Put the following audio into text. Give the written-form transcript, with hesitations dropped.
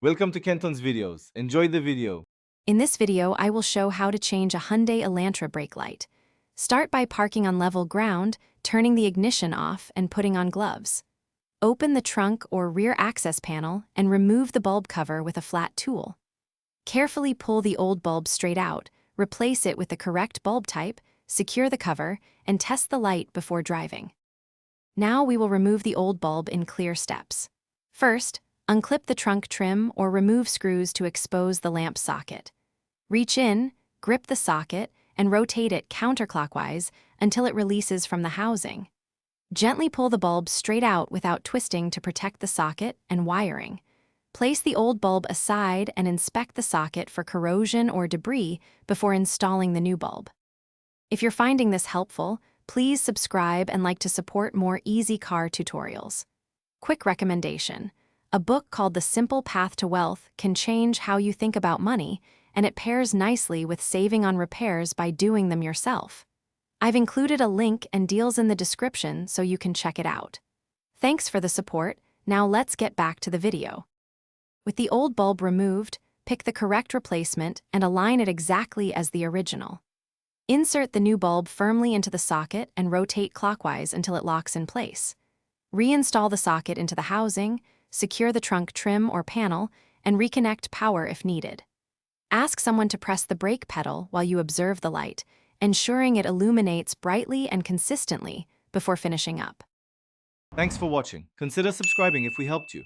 Welcome to Kenton's videos. Enjoy the video. In this video, I will show how to change a Hyundai Elantra brake light. Start by parking on level ground, turning the ignition off, and putting on gloves. Open the trunk or rear access panel and remove the bulb cover with a flat tool. Carefully pull the old bulb straight out, replace it with the correct bulb type, secure the cover, and test the light before driving. Now we will remove the old bulb in clear steps. First, unclip the trunk trim or remove screws to expose the lamp socket. Reach in, grip the socket, and rotate it counterclockwise until it releases from the housing. Gently pull the bulb straight out without twisting to protect the socket and wiring. Place the old bulb aside and inspect the socket for corrosion or debris before installing the new bulb. If you're finding this helpful, please subscribe and like to support more easy car tutorials. Quick recommendation. A book called The Simple Path to Wealth can change how you think about money, and it pairs nicely with saving on repairs by doing them yourself. I've included a link and deals in the description so you can check it out. Thanks for the support. Now let's get back to the video. With the old bulb removed, pick the correct replacement and align it exactly as the original. Insert the new bulb firmly into the socket and rotate clockwise until it locks in place. Reinstall the socket into the housing, secure the trunk trim or panel, and reconnect power if needed. Ask someone to press the brake pedal while you observe the light, ensuring it illuminates brightly and consistently before finishing up. Thanks for watching. Consider subscribing if we helped you.